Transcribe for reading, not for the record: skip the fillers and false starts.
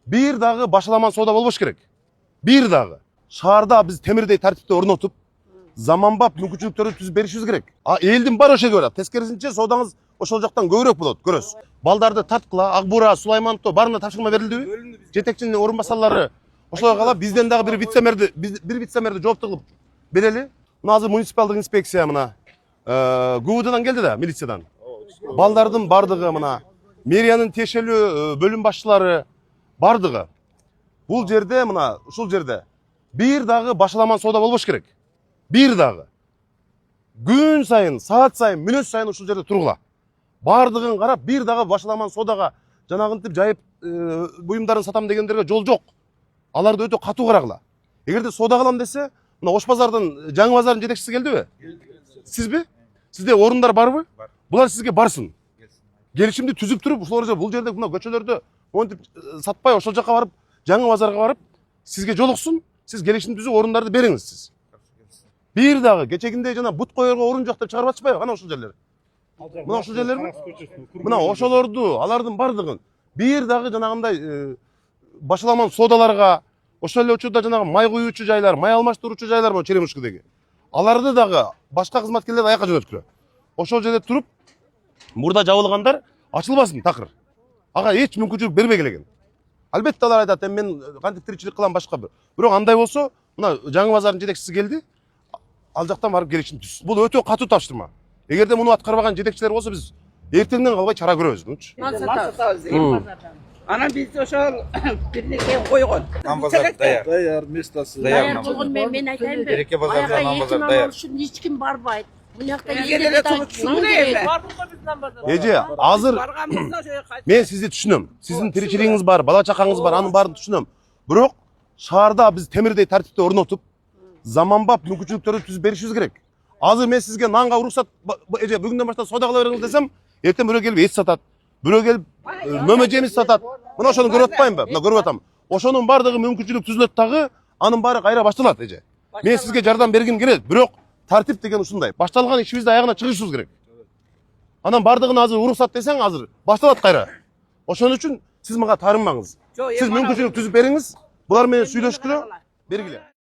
Bir dagы башаламан соода болбош керек. Bir dagы. Шаарда биз темирдей тартипти орнотуп, заманбап мүмкүнчүлүктөрдү түзүп беришибиз керек. Элдин бар ошо көрөт. Тескерисинче соодаңыз ошол жактан көбүрөөк болот, көрөсүз. Балдарды Тарткыла, Акбура, Сулаймановдо баарына тапшырма берилдиби? Жетекчинин орун басарлары ошолорго кала бизден дагы бир вице-мэрди жоопту кылып берели. Мына азыр муниципалдык инспекция мына ГУВДдан келди да, милициядан. Балдардын бардыгы мына мэриянын тиешелүү бөлүм башчылары бардыгы. Бул жерде мына ушул жерде бир дагы башаламан соода болбош керек. Бир дагы. Күн сайын, саат сайын, мүнөт сайын ушул жерде тургула. Бардыгын карап, бир дагы башаламан соодага жанагынтип жайып буюмдарын сатам дегендерге жол жок. Аларды өтө катуу карагыла. Эгерде соода кылам десе, мына Ош базардын, Жаңы базардын жетекчиси келдиби? Сизби? Сизде орундар барбы? Булар сизге барсын. Келишимди түзүп туруп, ушулар бул жерде мына көчөлөрдө монтип сатпай ошол жака барып, Жаңы базарга барып, сизге жолуксун, сиз келишимди түзүп орундарды бериңиз сиз. Бир дагы кечегиндей жана бут коерго орун жок деп чыгарып атышпайбы? Кана ушул жерлер. Мына ушул жерлерби? Мына ошолорду, алардын бардыгын бир дагы жанагындай башаламан соодаларга, ошол эле учурда жанагы май куюучу жайлар, май алмаштыруучу жайлар бар Черемушкадеги. Аларды дагы башка кызматкерлер аякка жөнөткүлө. Ошол жерде туруп, мурда жабылгандар ачылбасын такыр. Ага эч мүмкүнчүлүк бербей келген. Албетте алар айтат, мен кантип тиричилик кылам башка бир. Бирок андай болсо, мына Жаңы базардын жетекчиси келди. Ал жактан барып келишим түз. Бул өтө катуу тапшырма. Эгерде муну аткарбаган жетекчилер болсо биз эртеңден калбай чара көрөбүз. Анан биз ошол бирнеке койгон. Даяр местосы. Даяр болгон мен айтайынбы? Береке базарда нан базар даяр. Эч ким барбайт. Мунакта Элге турчу. Эже, азыр мен сизди түшүнөм. Сиздин тиричилигиңиз бар, бала чакаңыз бар, анын баарын түшүнөм. Бирок шаарда биз темирдей тартипти орнотуп, заманбап мүмкүнчүлүктөрдү түзүп беришибиз керек. Азыр мен сизге нанга уруксат, эже бүгүндөн баштап соода кыла бериңиз десем, эртең бирөө келип эт сатат, бирөө келип мөмө жемис сатат. Мына ошону көрүп атпаймынбы? Мына көрүп атам. Ошонун бардыгы мүмкүнчүлүк түзүлөт дагы, анын баары кайра башталат эже. Мен сизге жардам бергим келет, бирок тартип деген ушундай. Башталган ишибизди аягына чыгышыбыз керек. Анан бардыгын азыр уруксат десең, азыр башталат кайра. Ошон үчүн сиз мага таарынмаңыз. Сиз мүмкүнчүлүк түзүп бериңиз, булар менен сүйлөшкүлө, бергиле.